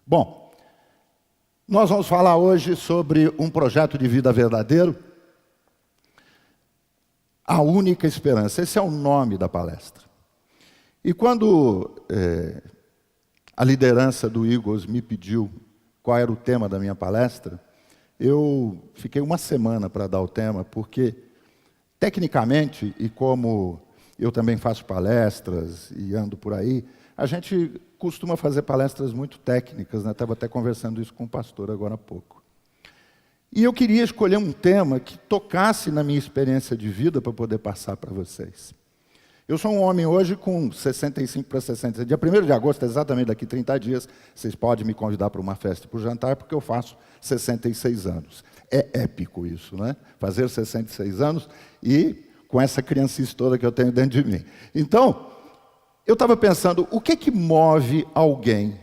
Bom, nós vamos falar hoje sobre um projeto de vida verdadeiro, a única esperança. Esse é o nome da palestra. E quando a liderança do Eagles me pediu qual era o tema da minha palestra, eu fiquei uma semana para dar o tema, porque, tecnicamente, e como eu também faço palestras e ando por aí, a gente costuma fazer palestras muito técnicas, né? Estava até conversando isso com o pastor agora há pouco. E eu queria escolher um tema que tocasse na minha experiência de vida para poder passar para vocês. Eu sou um homem hoje com 65 para 60. Dia 1º de agosto, exatamente daqui 30 dias, vocês podem me convidar para uma festa e para o jantar, porque eu faço 66 anos. É épico isso, né? Fazer 66 anos e com essa criancice toda que eu tenho dentro de mim. Então, eu estava pensando, o que move alguém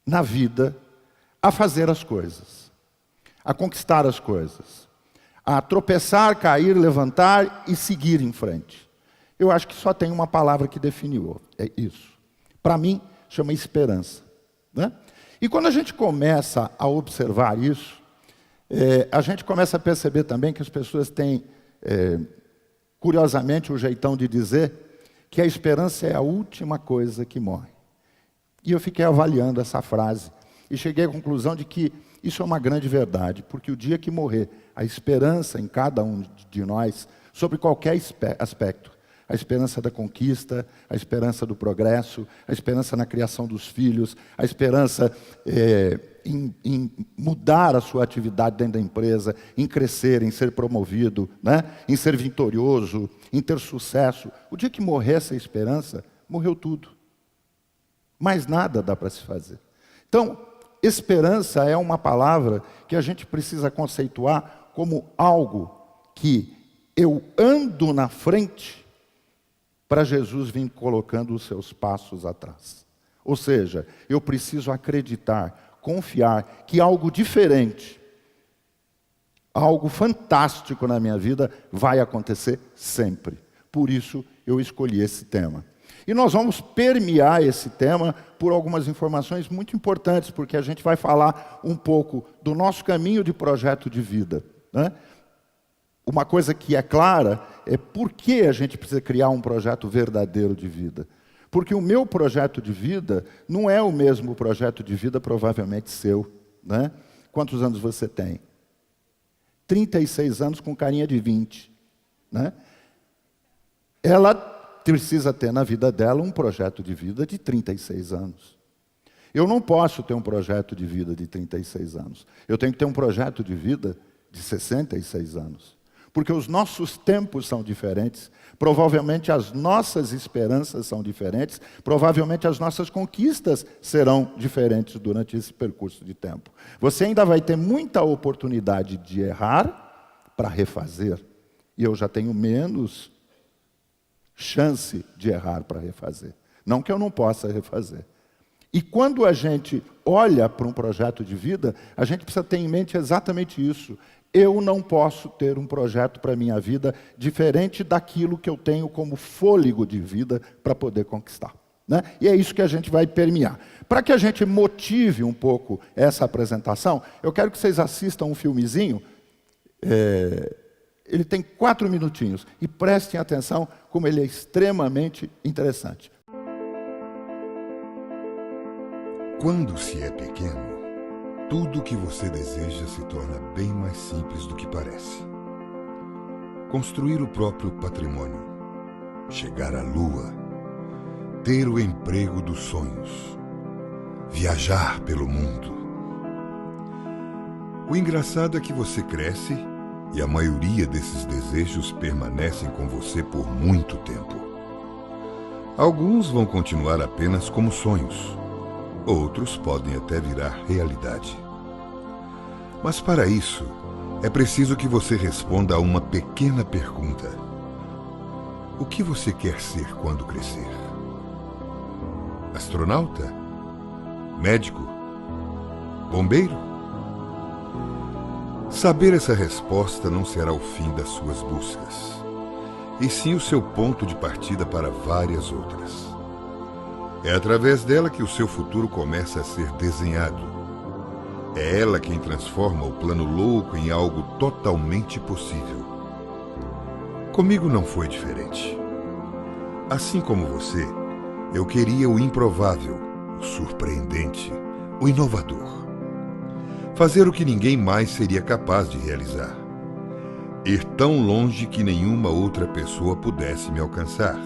na vida a fazer as coisas, a conquistar as coisas, a tropeçar, cair, levantar e seguir em frente? Eu acho que só tem uma palavra que definiu, é isso. Para mim, chama esperança, né? E quando a gente começa a observar isso, a gente começa a perceber também que as pessoas têm, curiosamente, o jeitão de dizer que a esperança é a última coisa que morre. E eu fiquei avaliando essa frase e cheguei à conclusão de que isso é uma grande verdade, porque o dia que morrer a esperança em cada um de nós, sobre qualquer aspecto, a esperança da conquista, a esperança do progresso, a esperança na criação dos filhos, a esperança em mudar a sua atividade dentro da empresa, em crescer, em ser promovido, né? Em ser vitorioso, em ter sucesso. O dia que morrer essa esperança, morreu tudo. Mais nada dá para se fazer. Então, esperança é uma palavra que a gente precisa conceituar como algo que eu ando na frente para Jesus vir colocando os seus passos atrás. Ou seja, eu preciso acreditar, confiar que algo diferente, algo fantástico na minha vida vai acontecer sempre. Por isso eu escolhi esse tema. E nós vamos permear esse tema por algumas informações muito importantes, porque a gente vai falar um pouco do nosso caminho de projeto de vida, né? Uma coisa que é clara é por que a gente precisa criar um projeto verdadeiro de vida. Porque o meu projeto de vida não é o mesmo projeto de vida provavelmente seu, né? Quantos anos você tem? 36 anos com carinha de 20, né? Ela precisa ter na vida dela um projeto de vida de 36 anos. Eu não posso ter um projeto de vida de 36 anos. Eu tenho que ter um projeto de vida de 66 anos. Porque os nossos tempos são diferentes, provavelmente as nossas esperanças são diferentes, provavelmente as nossas conquistas serão diferentes durante esse percurso de tempo. Você ainda vai ter muita oportunidade de errar para refazer. E eu já tenho menos chance de errar para refazer. Não que eu não possa refazer. E quando a gente olha para um projeto de vida, a gente precisa ter em mente exatamente isso. Eu não posso ter um projeto para a minha vida diferente daquilo que eu tenho como fôlego de vida para poder conquistar, né? E é isso que a gente vai permear. Para que a gente motive um pouco essa apresentação, eu quero que vocês assistam um filmezinho. Ele tem 4 minutinhos. E prestem atenção como ele é extremamente interessante. Quando se é pequeno, tudo o que você deseja se torna bem mais simples do que parece. Construir o próprio patrimônio, chegar à lua, ter o emprego dos sonhos, viajar pelo mundo. O engraçado é que você cresce e a maioria desses desejos permanecem com você por muito tempo. Alguns vão continuar apenas como sonhos. Outros podem até virar realidade. Mas para isso, é preciso que você responda a uma pequena pergunta. O que você quer ser quando crescer? Astronauta? Médico? Bombeiro? Saber essa resposta não será o fim das suas buscas. e sim o seu ponto de partida para várias outras. É através dela que o seu futuro começa a ser desenhado. É ela quem transforma o plano louco em algo totalmente possível. Comigo não foi diferente. Assim como você, eu queria o improvável, o surpreendente, o inovador. Fazer o que ninguém mais seria capaz de realizar. Ir tão longe que nenhuma outra pessoa pudesse me alcançar.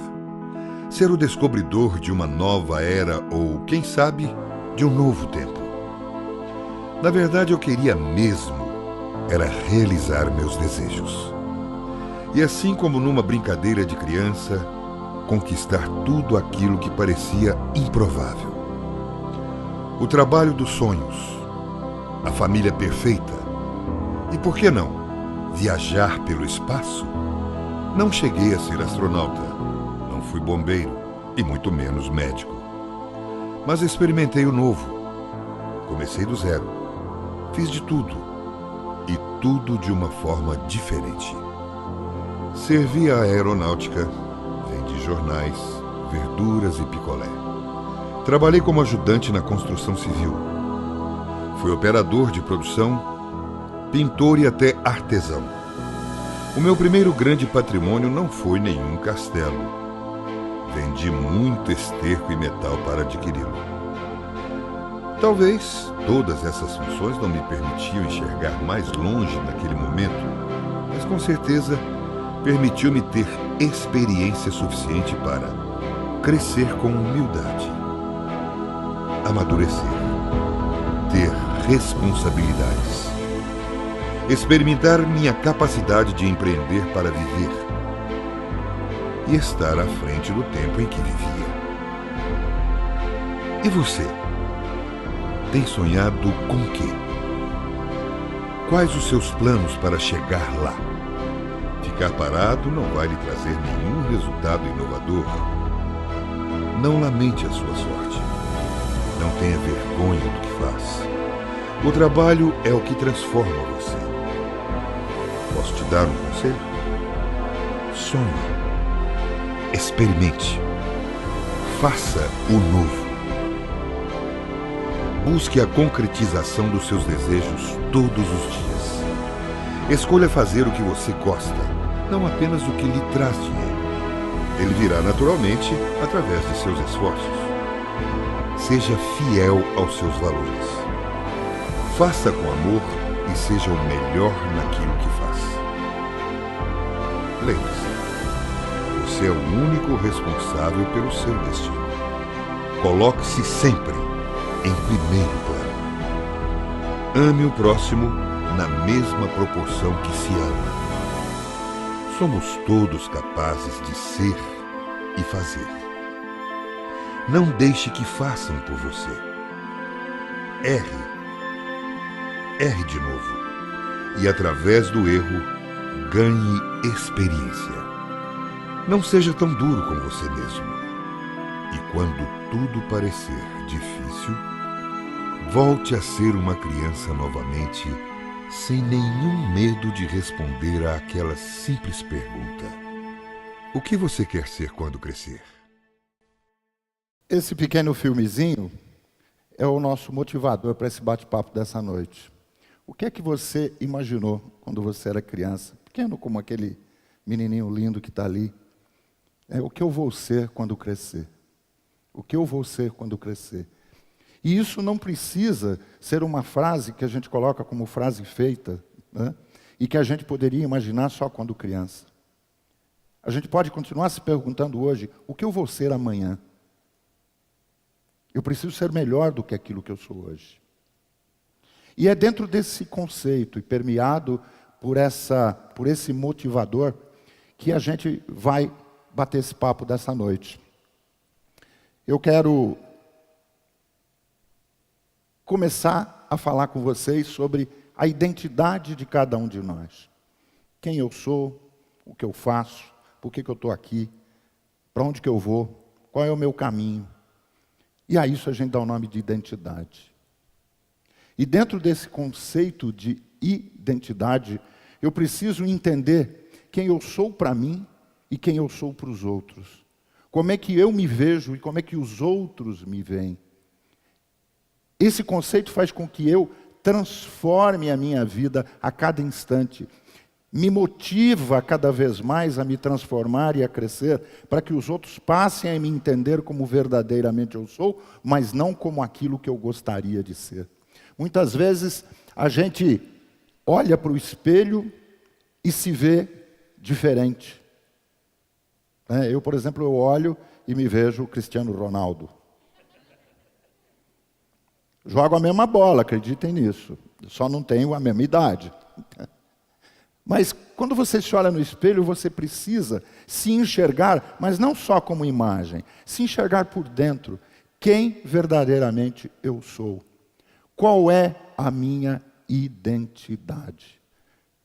Ser o descobridor de uma nova era ou, quem sabe, de um novo tempo. Na verdade, eu queria mesmo era realizar meus desejos. E assim como numa brincadeira de criança, conquistar tudo aquilo que parecia improvável. O trabalho dos sonhos, a família perfeita e, por que não, viajar pelo espaço? Não cheguei a ser astronauta, não fui bombeiro e muito menos médico. Mas experimentei o novo. Comecei do zero. Fiz de tudo. E tudo de uma forma diferente. Servi a aeronáutica, vendi jornais, verduras e picolé. Trabalhei como ajudante na construção civil. Fui operador de produção, pintor e até artesão. O meu primeiro grande patrimônio não foi nenhum castelo. Vendi muito esterco e metal para adquiri-lo. Talvez todas essas funções não me permitiam enxergar mais longe naquele momento, mas com certeza permitiu-me ter experiência suficiente para crescer com humildade, amadurecer, ter responsabilidades, experimentar minha capacidade de empreender para viver e estar à frente do tempo em que vivia. E você? Tem sonhado com o quê? Quais os seus planos para chegar lá? Ficar parado não vai lhe trazer nenhum resultado inovador. Não lamente a sua sorte. Não tenha vergonha do que faz. O trabalho é o que transforma você. Posso te dar um conselho? Sonhe. Experimente. Faça o novo. Busque a concretização dos seus desejos todos os dias. Escolha fazer o que você gosta, não apenas o que lhe traz dinheiro. Ele virá naturalmente através de seus esforços. Seja fiel aos seus valores. Faça com amor e seja o melhor naquilo que faz. Lembre-se, você é o único responsável pelo seu destino. Coloque-se sempre em primeiro plano. Ame o próximo na mesma proporção que se ama. Somos todos capazes de ser e fazer. Não deixe que façam por você. Erre. Erre de novo. E através do erro, ganhe experiência. Não seja tão duro com você mesmo. E quando tudo parecer difícil, volte a ser uma criança novamente, sem nenhum medo de responder àquela simples pergunta: o que você quer ser quando crescer? Esse pequeno filmezinho é o nosso motivador para esse bate-papo dessa noite. O que é que você imaginou quando você era criança? Pequeno como aquele menininho lindo que está ali. O que eu vou ser quando crescer? O que eu vou ser quando crescer? E isso não precisa ser uma frase que a gente coloca como frase feita, né? E que a gente poderia imaginar só quando criança. A gente pode continuar se perguntando hoje: o que eu vou ser amanhã? Eu preciso ser melhor do que aquilo que eu sou hoje. E é dentro desse conceito e permeado por esse motivador que a gente vai bater esse papo dessa noite. Eu quero começar a falar com vocês sobre a identidade de cada um de nós. Quem eu sou, o que eu faço, por que eu estou aqui, para onde que eu vou, qual é o meu caminho. E a isso a gente dá o nome de identidade. E dentro desse conceito de identidade, eu preciso entender quem eu sou para mim e quem eu sou para os outros. Como é que eu me vejo e como é que os outros me veem. Esse conceito faz com que eu transforme a minha vida a cada instante. Me motiva cada vez mais a me transformar e a crescer, para que os outros passem a me entender como verdadeiramente eu sou, mas não como aquilo que eu gostaria de ser. Muitas vezes a gente olha para o espelho e se vê diferente. Eu, por exemplo, eu olho e me vejo Cristiano Ronaldo. Jogo a mesma bola, acreditem nisso. Só não tenho a mesma idade. Mas quando você se olha no espelho, você precisa se enxergar, mas não só como imagem, se enxergar por dentro. Quem verdadeiramente eu sou? Qual é a minha identidade?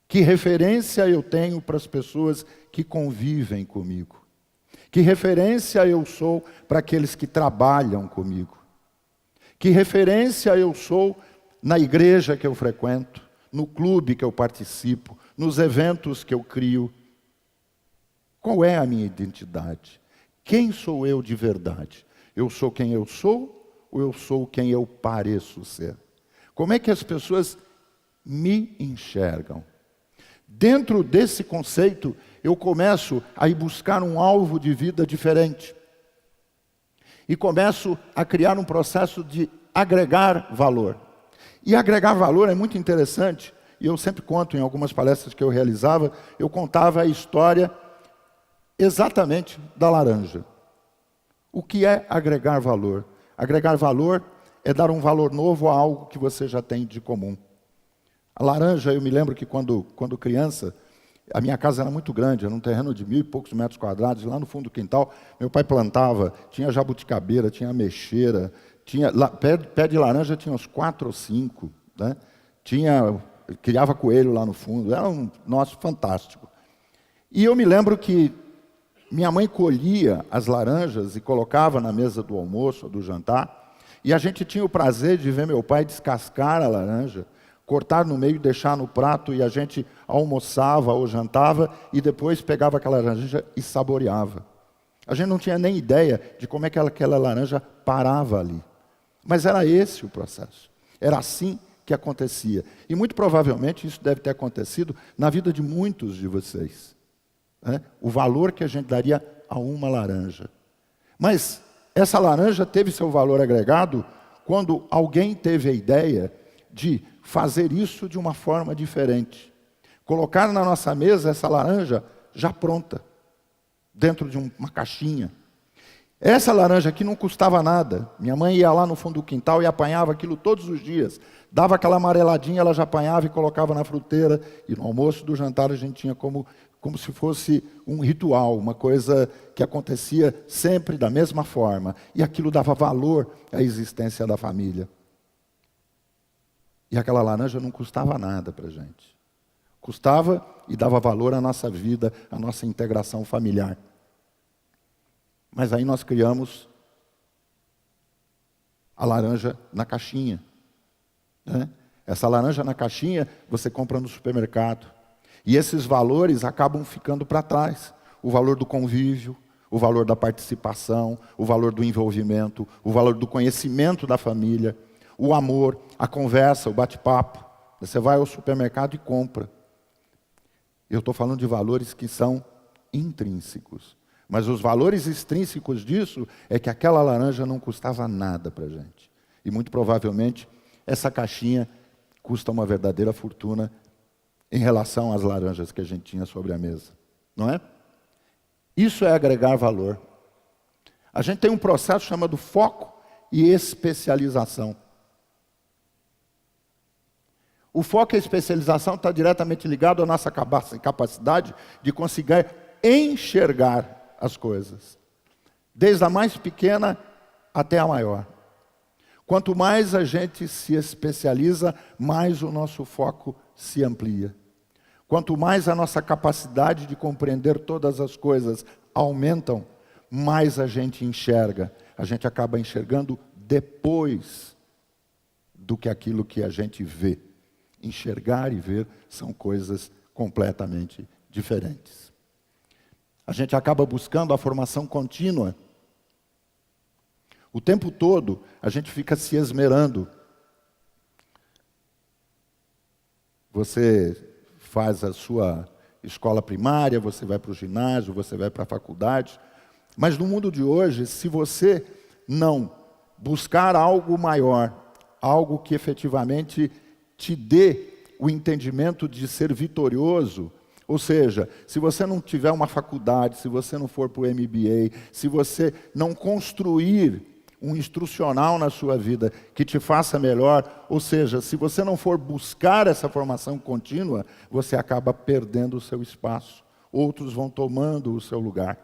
Que referência eu tenho para as pessoas que convivem comigo? Que referência eu sou para aqueles que trabalham comigo? Que referência eu sou na igreja que eu frequento, no clube que eu participo, nos eventos que eu crio? Qual é a minha identidade? Quem sou eu de verdade? Eu sou quem eu sou ou eu sou quem eu pareço ser? Como é que as pessoas me enxergam? Dentro desse conceito, eu começo a ir buscar um alvo de vida diferente. E começo a criar um processo de agregar valor. E agregar valor é muito interessante, e eu sempre conto em algumas palestras que eu realizava, eu contava a história exatamente da laranja. O que é agregar valor? Agregar valor é dar um valor novo a algo que você já tem de comum. A laranja, eu me lembro que quando criança, a minha casa era muito grande, era um terreno de 1.000 e poucos metros quadrados, lá no fundo do quintal, meu pai plantava, tinha jabuticabeira, tinha ameixeira, pé de laranja tinha uns 4 ou 5, né? Criava coelho lá no fundo, era fantástico. E eu me lembro que minha mãe colhia as laranjas e colocava na mesa do almoço, do jantar, e a gente tinha o prazer de ver meu pai descascar a laranja, cortar no meio, deixar no prato, e a gente almoçava ou jantava, e depois pegava aquela laranja e saboreava. A gente não tinha nem ideia de como é que aquela laranja parava ali. Mas era esse o processo. Era assim que acontecia. E muito provavelmente isso deve ter acontecido na vida de muitos de vocês. O valor que a gente daria a uma laranja. Mas essa laranja teve seu valor agregado quando alguém teve a ideia de fazer isso de uma forma diferente. Colocar na nossa mesa essa laranja já pronta, dentro de uma caixinha. Essa laranja aqui não custava nada. Minha mãe ia lá no fundo do quintal e apanhava aquilo todos os dias. Dava aquela amareladinha, ela já apanhava e colocava na fruteira. E no almoço do jantar a gente tinha como se fosse um ritual, uma coisa que acontecia sempre da mesma forma. E aquilo dava valor à existência da família. E aquela laranja não custava nada para a gente. Custava e dava valor à nossa vida, à nossa integração familiar. Mas aí nós criamos a laranja na caixinha. Essa laranja na caixinha você compra no supermercado. E esses valores acabam ficando para trás. O valor do convívio, o valor da participação, o valor do envolvimento, o valor do conhecimento da família, o amor, a conversa, o bate-papo. Você vai ao supermercado e compra. Eu estou falando de valores que são intrínsecos. Mas os valores extrínsecos disso é que aquela laranja não custava nada para a gente. E muito provavelmente essa caixinha custa uma verdadeira fortuna em relação às laranjas que a gente tinha sobre a mesa. Não é? Isso é agregar valor. A gente tem um processo chamado foco e especialização. O foco e a especialização está diretamente ligado à nossa capacidade de conseguir enxergar as coisas, desde a mais pequena até a maior. Quanto mais a gente se especializa, mais o nosso foco se amplia. Quanto mais a nossa capacidade de compreender todas as coisas aumentam, mais a gente enxerga. A gente acaba enxergando depois do que aquilo que a gente vê. Enxergar e ver são coisas completamente diferentes. A gente acaba buscando a formação contínua. O tempo todo a gente fica se esmerando. Você faz a sua escola primária, você vai para o ginásio, você vai para a faculdade. Mas no mundo de hoje, se você não buscar algo maior, algo que efetivamente te dê o entendimento de ser vitorioso, ou seja, se você não tiver uma faculdade, se você não for para o MBA, se você não construir um instrucional na sua vida que te faça melhor, ou seja, se você não for buscar essa formação contínua, você acaba perdendo o seu espaço. Outros vão tomando o seu lugar.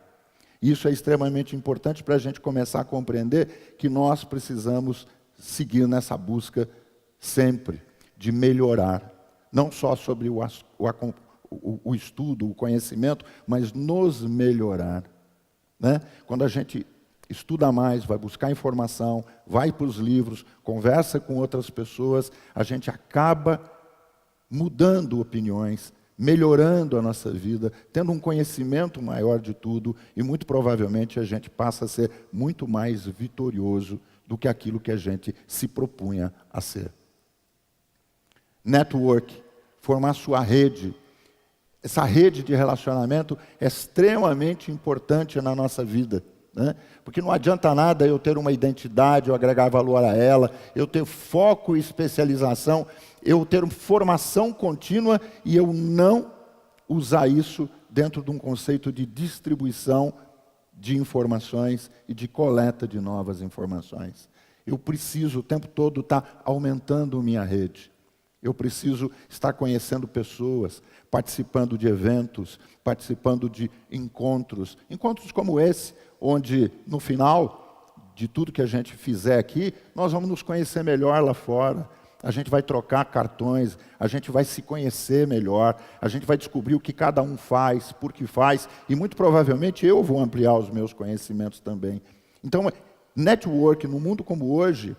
Isso é extremamente importante para a gente começar a compreender que nós precisamos seguir nessa busca sempre de melhorar, não só sobre o estudo, o conhecimento, mas nos melhorar, né? Quando a gente estuda mais, vai buscar informação, vai para os livros, conversa com outras pessoas, a gente acaba mudando opiniões, melhorando a nossa vida, tendo um conhecimento maior de tudo, e muito provavelmente a gente passa a ser muito mais vitorioso do que aquilo que a gente se propunha a ser. Network, formar sua rede. Essa rede de relacionamento é extremamente importante na nossa vida, né? Porque não adianta nada eu ter uma identidade, eu agregar valor a ela, eu ter foco e especialização, eu ter formação contínua e eu não usar isso dentro de um conceito de distribuição de informações e de coleta de novas informações. Eu preciso o tempo todo estar aumentando minha rede. Eu preciso estar conhecendo pessoas, participando de eventos, participando de encontros como esse, onde no final de tudo que a gente fizer aqui, nós vamos nos conhecer melhor lá fora. A gente vai trocar cartões, a gente vai se conhecer melhor, a gente vai descobrir o que cada um faz, por que faz, e muito provavelmente eu vou ampliar os meus conhecimentos também. Então, network, no mundo como hoje,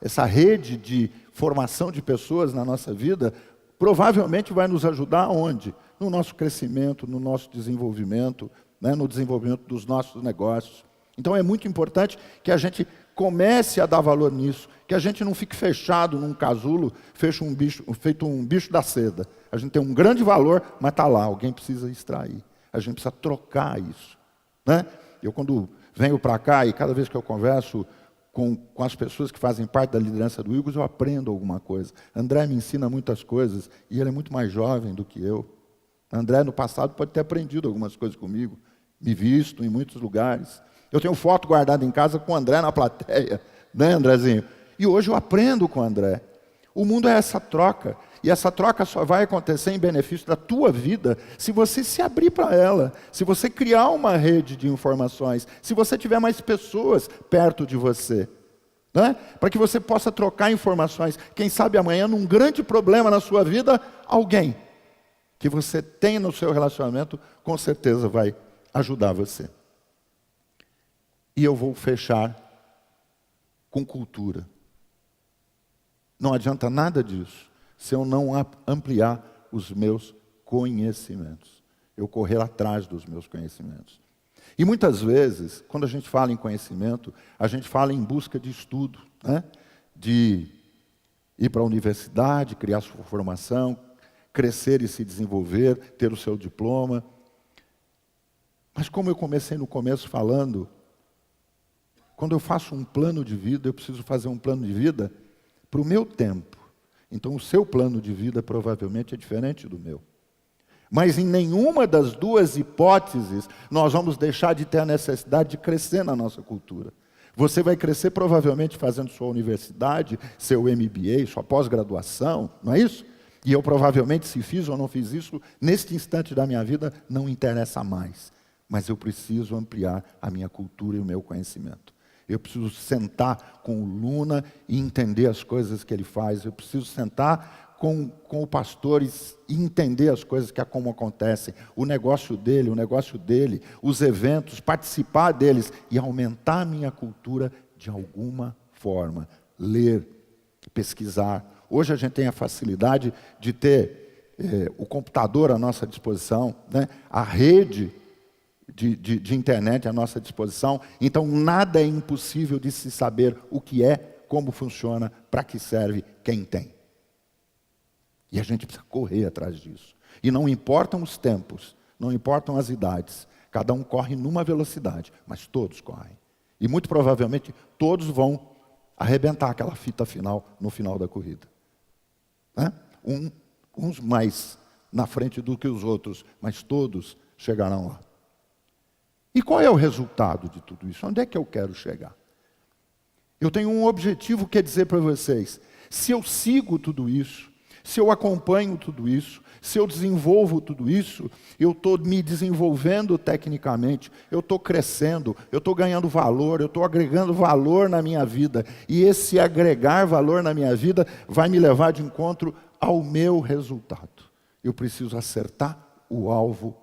essa rede de formação de pessoas na nossa vida, provavelmente vai nos ajudar onde? No nosso crescimento, no nosso desenvolvimento, né, no desenvolvimento dos nossos negócios. Então é muito importante que a gente comece a dar valor nisso, que a gente não fique fechado num casulo, feito um bicho da seda. A gente tem um grande valor, mas está lá, alguém precisa extrair. A gente precisa trocar isso, né? Eu quando venho para cá e cada vez que eu converso com as pessoas que fazem parte da liderança do Eagles, eu aprendo alguma coisa. André me ensina muitas coisas e ele é muito mais jovem do que eu. André, no passado, pode ter aprendido algumas coisas comigo, me visto em muitos lugares. Eu tenho foto guardada em casa com o André na plateia, né, Andrezinho? E hoje eu aprendo com o André. O mundo é essa troca. E essa troca só vai acontecer em benefício da tua vida se você se abrir para ela, se você criar uma rede de informações, se você tiver mais pessoas perto de você, né? Para que você possa trocar informações. Quem sabe amanhã, num grande problema na sua vida, alguém que você tem no seu relacionamento, com certeza vai ajudar você. E eu vou fechar com cultura. Não adianta nada disso se eu não ampliar os meus conhecimentos. Eu correr atrás dos meus conhecimentos. E muitas vezes, quando a gente fala em conhecimento, a gente fala em busca de estudo, né? De ir para a universidade, criar sua formação, crescer e se desenvolver, ter o seu diploma. Mas como eu comecei no começo falando, quando eu faço um plano de vida, eu preciso fazer um plano de vida para o meu tempo. Então, o seu plano de vida provavelmente é diferente do meu. Mas em nenhuma das duas hipóteses, nós vamos deixar de ter a necessidade de crescer na nossa cultura. Você vai crescer provavelmente fazendo sua universidade, seu MBA, sua pós-graduação, não é isso? E eu provavelmente, se fiz ou não fiz isso, neste instante da minha vida, não interessa mais. Mas eu preciso ampliar a minha cultura e o meu conhecimento. Eu preciso sentar com o Luna e entender as coisas que ele faz. Eu preciso sentar com o pastor e entender as coisas como acontecem. O negócio dele, os eventos, participar deles e aumentar a minha cultura de alguma forma. Ler, pesquisar. Hoje a gente tem a facilidade de ter o computador à nossa disposição, né? A rede de internet à nossa disposição. Então, nada é impossível de se saber o que é, como funciona, para que serve, quem tem. E a gente precisa correr atrás disso. E não importam os tempos, não importam as idades. Cada um corre numa velocidade, mas todos correm. E muito provavelmente todos vão arrebentar aquela fita final no final da corrida. Né? Uns mais na frente do que os outros, mas todos chegarão lá. E qual é o resultado de tudo isso? Onde é que eu quero chegar? Eu tenho um objetivo que é dizer para vocês, se eu sigo tudo isso, se eu acompanho tudo isso, se eu desenvolvo tudo isso, eu estou me desenvolvendo tecnicamente, eu estou crescendo, eu estou ganhando valor, eu estou agregando valor na minha vida. E esse agregar valor na minha vida vai me levar de encontro ao meu resultado. Eu preciso acertar o alvo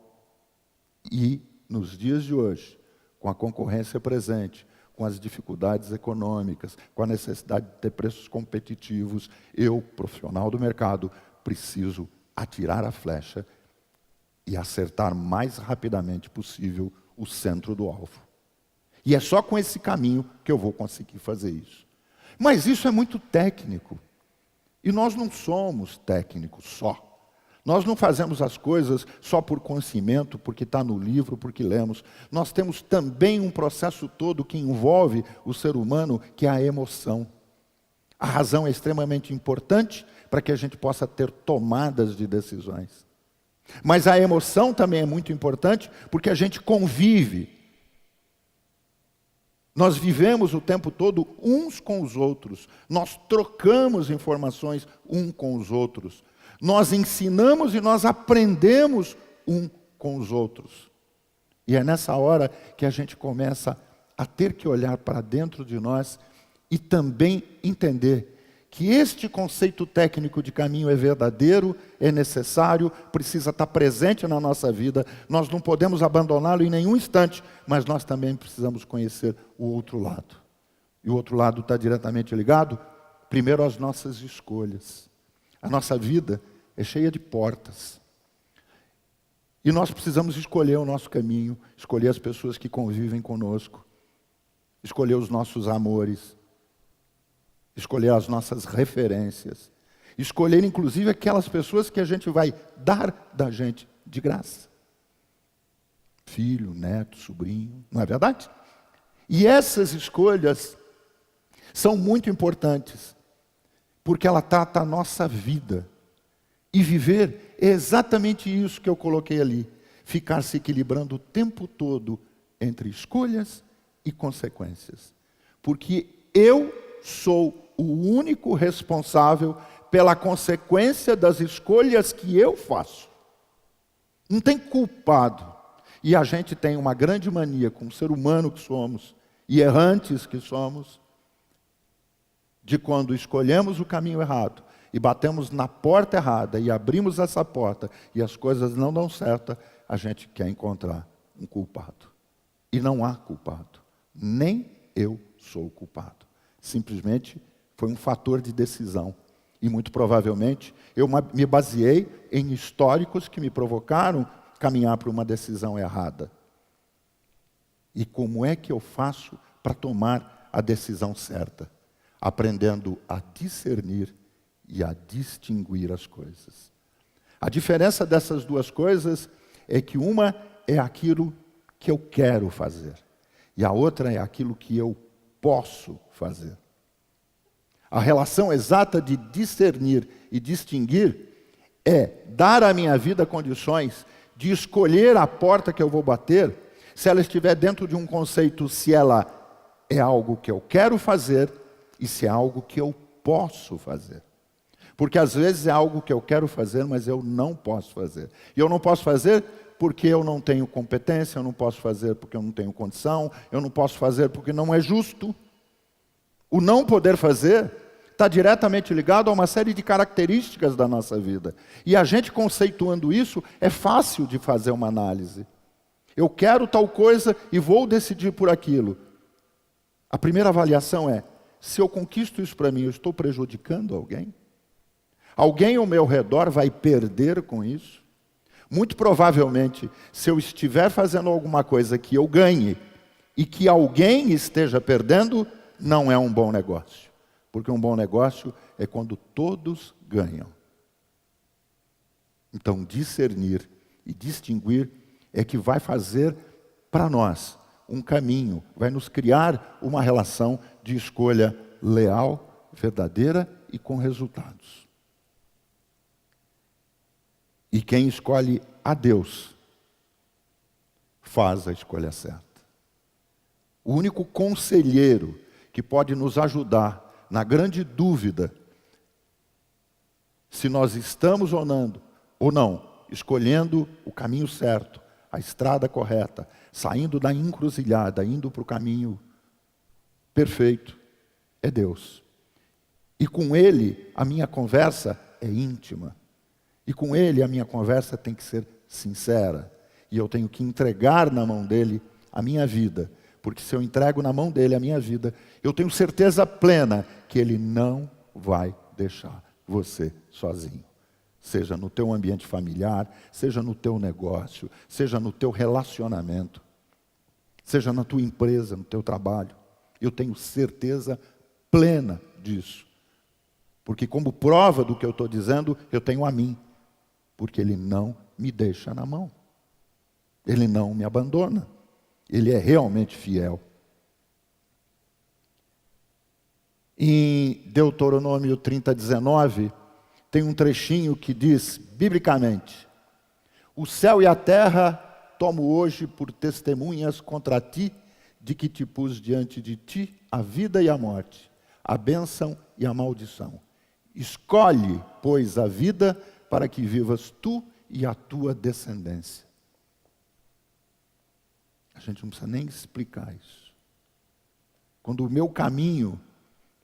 e, nos dias de hoje, com a concorrência presente, com as dificuldades econômicas, com a necessidade de ter preços competitivos, eu, profissional do mercado, preciso atirar a flecha e acertar mais rapidamente possível o centro do alvo. E é só com esse caminho que eu vou conseguir fazer isso. Mas isso é muito técnico. E nós não somos técnicos só. Nós não fazemos as coisas só por conhecimento, porque está no livro, porque lemos. Nós temos também um processo todo que envolve o ser humano, que é a emoção. A razão é extremamente importante para que a gente possa ter tomadas de decisões. Mas a emoção também é muito importante porque a gente convive. Nós vivemos o tempo todo uns com os outros. Nós trocamos informações uns com os outros. Nós ensinamos e nós aprendemos um com os outros. E é nessa hora que a gente começa a ter que olhar para dentro de nós e também entender que este conceito técnico de caminho é verdadeiro, é necessário, precisa estar presente na nossa vida. Nós não podemos abandoná-lo em nenhum instante, mas nós também precisamos conhecer o outro lado. E o outro lado está diretamente ligado, primeiro, às nossas escolhas. A nossa vida é cheia de portas. E nós precisamos escolher o nosso caminho, escolher as pessoas que convivem conosco, escolher os nossos amores, escolher as nossas referências, escolher inclusive aquelas pessoas que a gente vai dar da gente de graça. Filho, neto, sobrinho, não é verdade? E essas escolhas são muito importantes, porque ela trata a nossa vida. E viver é exatamente isso que eu coloquei ali. Ficar se equilibrando o tempo todo entre escolhas e consequências. Porque eu sou o único responsável pela consequência das escolhas que eu faço. Não tem culpado. E a gente tem uma grande mania, como ser humano que somos, e errantes que somos, de quando escolhemos o caminho errado e batemos na porta errada e abrimos essa porta e as coisas não dão certo, a gente quer encontrar um culpado. E não há culpado. Nem eu sou culpado. Simplesmente foi um fator de decisão. E muito provavelmente eu me baseei em históricos que me provocaram caminhar para uma decisão errada. E como é que eu faço para tomar a decisão certa? Aprendendo a discernir e a distinguir as coisas. A diferença dessas duas coisas é que uma é aquilo que eu quero fazer e a outra é aquilo que eu posso fazer. A relação exata de discernir e distinguir é dar à minha vida condições de escolher a porta que eu vou bater, se ela estiver dentro de um conceito, se ela é algo que eu quero fazer e se é algo que eu posso fazer. Porque às vezes é algo que eu quero fazer, mas eu não posso fazer. E eu não posso fazer porque eu não tenho competência, eu não posso fazer porque eu não tenho condição, eu não posso fazer porque não é justo. O não poder fazer está diretamente ligado a uma série de características da nossa vida. E a gente conceituando isso, é fácil de fazer uma análise. Eu quero tal coisa e vou decidir por aquilo. A primeira avaliação é, se eu conquisto isso para mim, eu estou prejudicando alguém? Alguém ao meu redor vai perder com isso? Muito provavelmente, se eu estiver fazendo alguma coisa que eu ganhe e que alguém esteja perdendo, não é um bom negócio. Porque um bom negócio é quando todos ganham. Então, discernir e distinguir é que vai fazer para nós um caminho, vai nos criar uma relação de escolha leal, verdadeira e com resultados. E quem escolhe a Deus faz a escolha certa. O único conselheiro que pode nos ajudar na grande dúvida se nós estamos ou não escolhendo o caminho certo, a estrada correta, saindo da encruzilhada, indo para o caminho perfeito, é Deus. E com Ele a minha conversa é íntima. E com Ele a minha conversa tem que ser sincera. E eu tenho que entregar na mão dEle a minha vida. Porque se eu entrego na mão dEle a minha vida, eu tenho certeza plena que Ele não vai deixar você sozinho. Seja no teu ambiente familiar, seja no teu negócio, seja no teu relacionamento, seja na tua empresa, no teu trabalho. Eu tenho certeza plena disso. Porque como prova do que eu estou dizendo, eu tenho a mim. Porque Ele não me deixa na mão. Ele não me abandona. Ele é realmente fiel. Em Deuteronômio 30:19, tem um trechinho que diz, biblicamente: o céu e a terra tomo hoje por testemunhas contra ti, de que te pus diante de ti a vida e a morte, a bênção e a maldição. Escolhe, pois, a vida para que vivas tu e a tua descendência. A gente não precisa nem explicar isso. Quando o meu caminho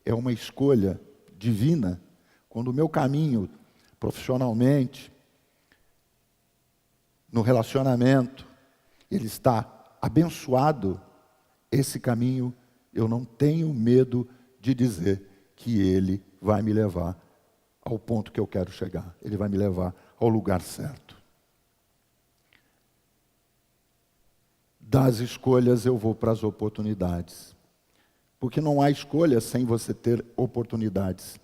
é uma escolha divina, quando o meu caminho, profissionalmente, no relacionamento, ele está abençoado, esse caminho, eu não tenho medo de dizer que ele vai me levar ao ponto que eu quero chegar. Ele vai me levar ao lugar certo. Das escolhas eu vou para as oportunidades. Porque não há escolha sem você ter oportunidades.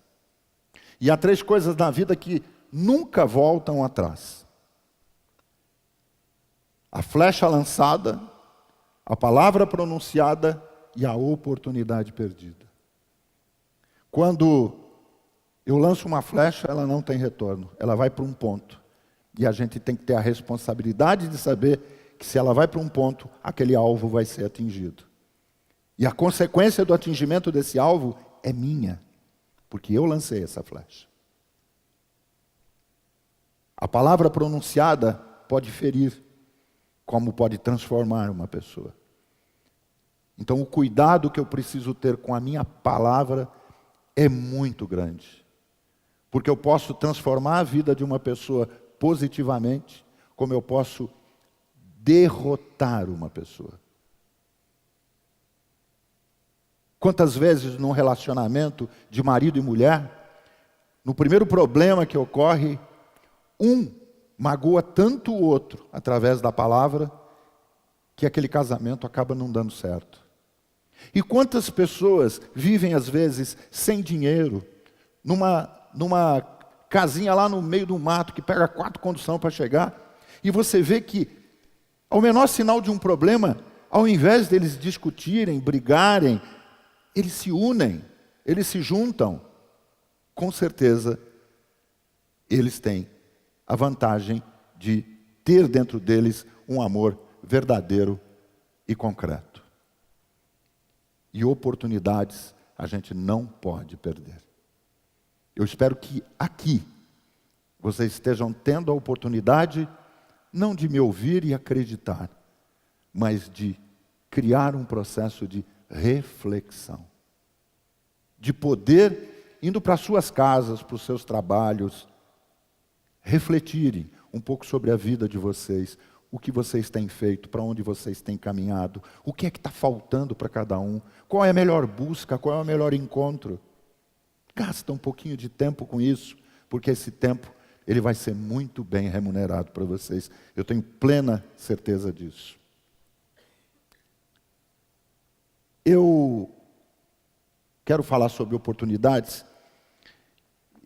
E há 3 coisas na vida que nunca voltam atrás: a flecha lançada, a palavra pronunciada e a oportunidade perdida. Quando eu lanço uma flecha, ela não tem retorno, ela vai para um ponto. E a gente tem que ter a responsabilidade de saber que se ela vai para um ponto, aquele alvo vai ser atingido. E a consequência do atingimento desse alvo é minha, porque eu lancei essa flecha. A palavra pronunciada pode ferir, como pode transformar uma pessoa. Então o cuidado que eu preciso ter com a minha palavra é muito grande. Porque eu posso transformar a vida de uma pessoa positivamente, como eu posso derrotar uma pessoa. Quantas vezes num relacionamento de marido e mulher, no primeiro problema que ocorre, um magoa tanto o outro através da palavra, que aquele casamento acaba não dando certo. E quantas pessoas vivem às vezes sem dinheiro, numa casinha lá no meio do mato, que pega 4 conduções para chegar, e você vê que, ao menor sinal de um problema, ao invés deles discutirem, brigarem, eles se unem, eles se juntam. Com certeza, eles têm a vantagem de ter dentro deles um amor verdadeiro e concreto. E oportunidades a gente não pode perder. Eu espero que aqui vocês estejam tendo a oportunidade não de me ouvir e acreditar, mas de criar um processo de reflexão. De poder, indo para as suas casas, para os seus trabalhos, refletirem um pouco sobre a vida de vocês, o que vocês têm feito, para onde vocês têm caminhado, o que é que está faltando para cada um, qual é a melhor busca, qual é o melhor encontro. Gasta um pouquinho de tempo com isso, porque esse tempo ele vai ser muito bem remunerado para vocês. Eu tenho plena certeza disso. Eu quero falar sobre oportunidades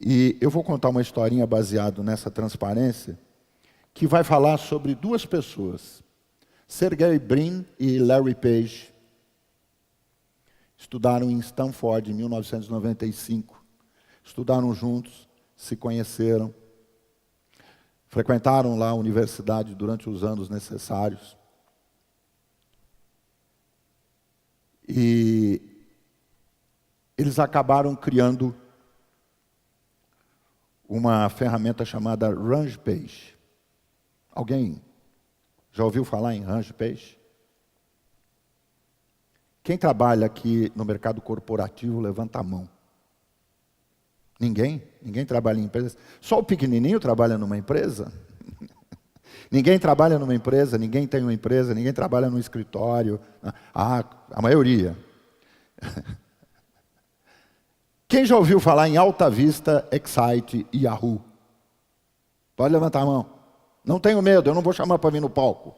e eu vou contar uma historinha baseada nessa transparência que vai falar sobre duas pessoas, Sergey Brin e Larry Page. Estudaram em Stanford em 1995. Estudaram juntos, se conheceram, frequentaram lá a universidade durante os anos necessários. E eles acabaram criando uma ferramenta chamada RangePage. Alguém já ouviu falar em RangePage? Quem trabalha aqui no mercado corporativo, levanta a mão. Ninguém? Ninguém trabalha em empresa? Só o pequenininho trabalha numa empresa? Ninguém trabalha numa empresa, ninguém tem uma empresa, ninguém trabalha num escritório. A maioria. Quem já ouviu falar em Alta Vista, Excite e Yahoo? Pode levantar a mão. Não tenho medo, eu não vou chamar para vir no palco.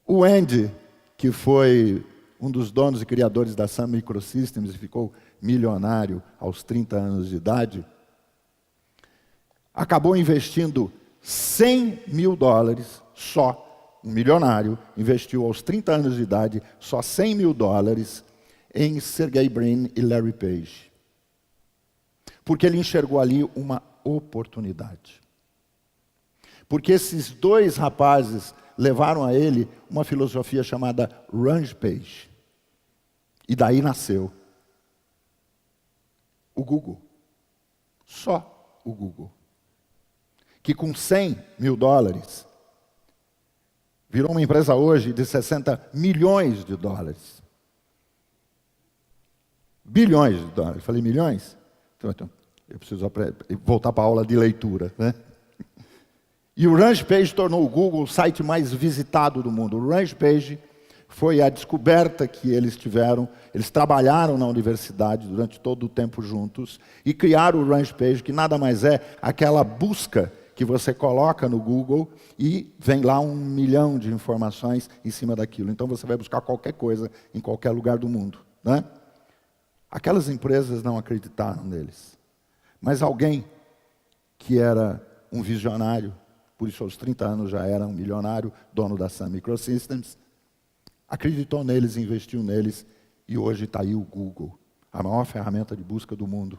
O Andy, que foi um dos donos e criadores da Sun Microsystems e ficou milionário aos 30 anos de idade, acabou investindo $100 mil, só um milionário, investiu aos 30 anos de idade, só $100 mil em Sergey Brin e Larry Page. Porque ele enxergou ali uma oportunidade. Porque esses dois rapazes levaram a ele uma filosofia chamada RangePage. E daí nasceu o Google. Só o Google. Que com $100 mil virou uma empresa hoje de 60 milhões de dólares. Bilhões de dólares. Falei milhões? Então, eu preciso voltar para a aula de leitura, né? E o RangePage tornou o Google o site mais visitado do mundo. O RangePage foi a descoberta que eles tiveram. Eles trabalharam na universidade durante todo o tempo juntos e criaram o RangePage, que nada mais é aquela busca que você coloca no Google e vem lá 1 milhão de informações em cima daquilo. Então você vai buscar qualquer coisa em qualquer lugar do mundo, né? Aquelas empresas não acreditaram neles. Mas alguém que era um visionário, por isso aos 30 anos já era um milionário, dono da Sun Microsystems, acreditou neles, investiu neles, e hoje está aí o Google, a maior ferramenta de busca do mundo.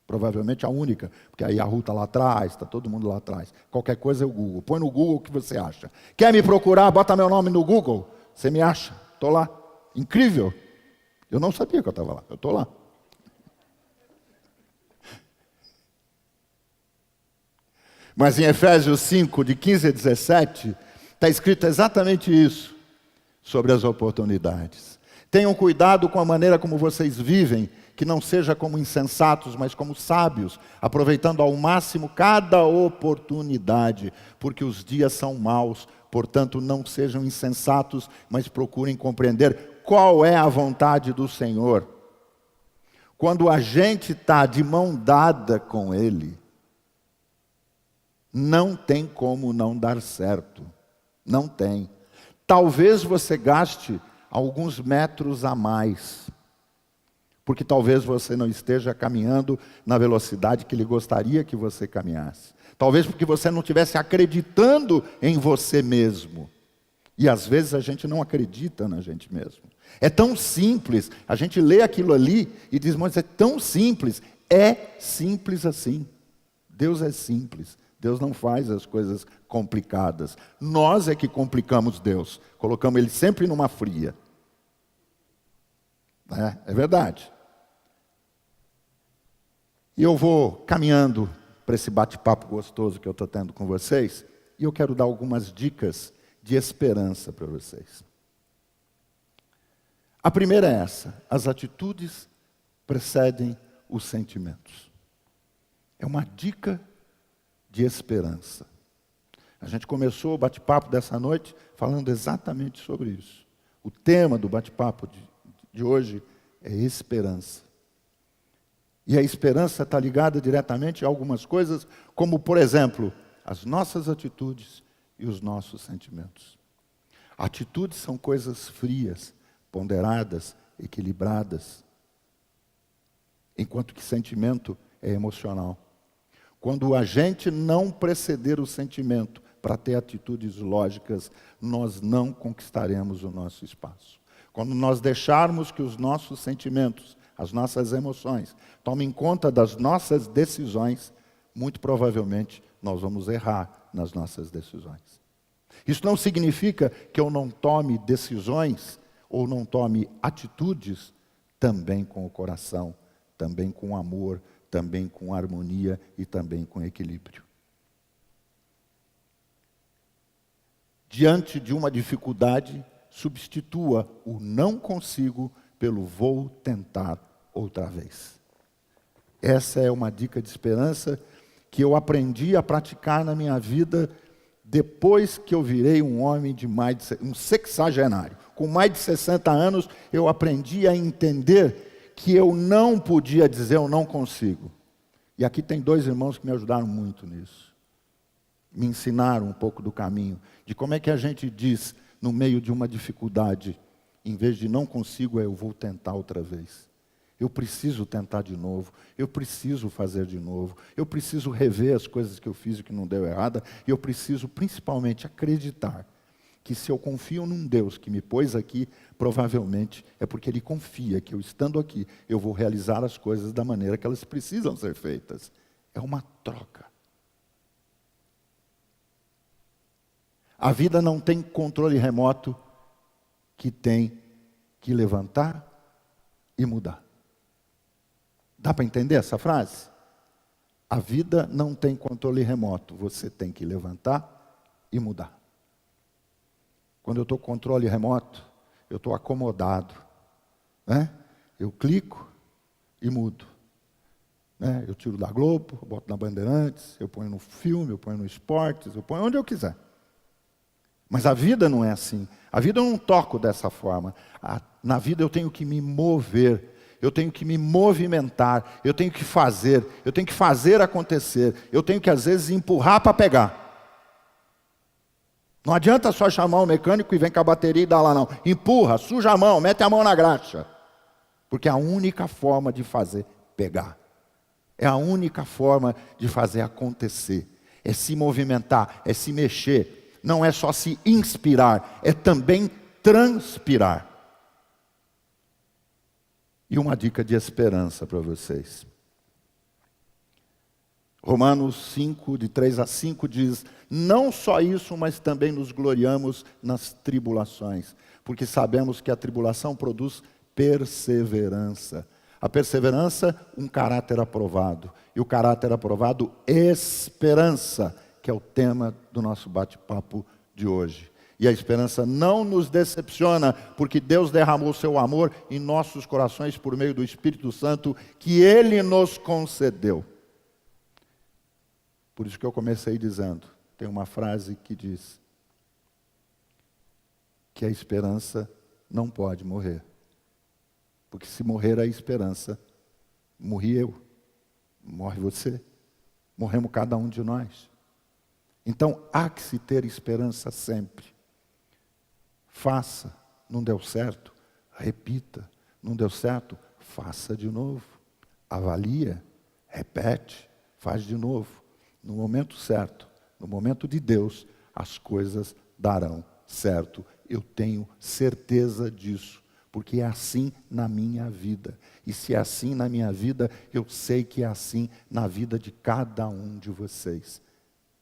Provavelmente a única, porque a Yahoo está lá atrás, está todo mundo lá atrás. Qualquer coisa é o Google. Põe no Google o que você acha. Quer me procurar? Bota meu nome no Google. Você me acha? Estou lá. Incrível. Eu não sabia que eu estava lá. Eu estou lá. Mas em Efésios 5, de 15 a 17, está escrito exatamente isso sobre as oportunidades. Tenham cuidado com a maneira como vocês vivem, que não seja como insensatos, mas como sábios, aproveitando ao máximo cada oportunidade, porque os dias são maus. Portanto, não sejam insensatos, mas procurem compreender qual é a vontade do Senhor. Quando a gente está de mão dada com Ele, não tem como não dar certo. Não tem. Talvez você gaste alguns metros a mais, porque talvez você não esteja caminhando na velocidade que Ele gostaria que você caminhasse. Talvez porque você não estivesse acreditando em você mesmo. E às vezes a gente não acredita na gente mesmo. É tão simples, a gente lê aquilo ali e diz, mas é tão simples. É simples assim. Deus é simples. Deus não faz as coisas complicadas. Nós é que complicamos Deus. Colocamos Ele sempre numa fria. É verdade. E eu vou caminhando para esse bate-papo gostoso que eu estou tendo com vocês. E eu quero dar algumas dicas de esperança para vocês. A primeira é essa. As atitudes precedem os sentimentos. É uma dica de esperança. A gente começou o bate-papo dessa noite falando exatamente sobre isso. O tema do bate-papo de hoje é esperança. E a esperança está ligada diretamente a algumas coisas, como, por exemplo, as nossas atitudes e os nossos sentimentos. Atitudes são coisas frias, ponderadas, equilibradas, enquanto que sentimento é emocional. Quando a gente não preceder o sentimento para ter atitudes lógicas, nós não conquistaremos o nosso espaço. Quando nós deixarmos que os nossos sentimentos, as nossas emoções, tomem conta das nossas decisões, muito provavelmente nós vamos errar nas nossas decisões. Isso não significa que eu não tome decisões ou não tome atitudes também com o coração, também com amor, também com harmonia e também com equilíbrio. Diante de uma dificuldade, substitua o não consigo pelo vou tentar outra vez. Essa é uma dica de esperança que eu aprendi a praticar na minha vida depois que eu virei um homem de um sexagenário. Com mais de 60 anos, eu aprendi a entender que eu não podia dizer eu não consigo. E aqui tem 2 irmãos que me ajudaram muito nisso. Me ensinaram um pouco do caminho, de como é que a gente diz no meio de uma dificuldade, em vez de não consigo, eu vou tentar outra vez. Eu preciso tentar de novo, eu preciso fazer de novo, eu preciso rever as coisas que eu fiz e que não deu errada, e eu preciso principalmente acreditar que se eu confio num Deus que me pôs aqui, provavelmente é porque Ele confia que eu estando aqui, eu vou realizar as coisas da maneira que elas precisam ser feitas. É uma troca. A vida não tem controle remoto que tem que levantar e mudar. Dá para entender essa frase? A vida não tem controle remoto, você tem que levantar e mudar. Quando eu estou com controle remoto, eu estou acomodado, né? Eu clico e mudo. Né? Eu tiro da Globo, eu boto na Bandeirantes, eu ponho no filme, eu ponho no esportes, eu ponho onde eu quiser. Mas a vida não é assim. A vida eu não toco dessa forma. Na vida eu tenho que me mover. Eu tenho que me movimentar, eu tenho que fazer acontecer, eu tenho que às vezes empurrar para pegar. Não adianta só chamar o mecânico e vem com a bateria e dá lá não. Empurra, suja a mão, mete a mão na graxa. Porque é a única forma de fazer pegar. É a única forma de fazer acontecer. É se movimentar, é se mexer. Não é só se inspirar, é também transpirar. E uma dica de esperança para vocês. Romanos 5, de 3 a 5 diz: não só isso, mas também nos gloriamos nas tribulações, porque sabemos que a tribulação produz perseverança. A perseverança, um caráter aprovado. E o caráter aprovado, esperança, que é o tema do nosso bate-papo de hoje. E a esperança não nos decepciona, porque Deus derramou o seu amor em nossos corações por meio do Espírito Santo, que Ele nos concedeu. Por isso que eu comecei dizendo, tem uma frase que diz que a esperança não pode morrer. Porque se morrer a esperança, morri eu, morre você, morremos cada um de nós. Então há que se ter esperança sempre. Faça, não deu certo, repita, não deu certo, faça de novo. Avalia, repete, faz de novo. No momento certo, no momento de Deus, as coisas darão certo. Eu tenho certeza disso, porque é assim na minha vida. E se é assim na minha vida, eu sei que é assim na vida de cada um de vocês.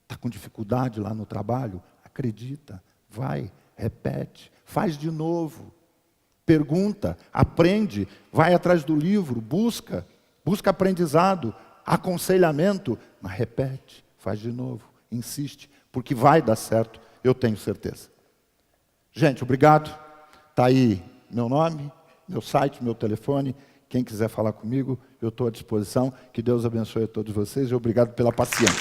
Está com dificuldade lá no trabalho? Acredita, vai. Repete, faz de novo, pergunta, aprende, vai atrás do livro, busca aprendizado, aconselhamento, mas repete, faz de novo, insiste, porque vai dar certo, eu tenho certeza. Gente, obrigado, está aí meu nome, meu site, meu telefone, quem quiser falar comigo, eu estou à disposição, que Deus abençoe a todos vocês e obrigado pela paciência.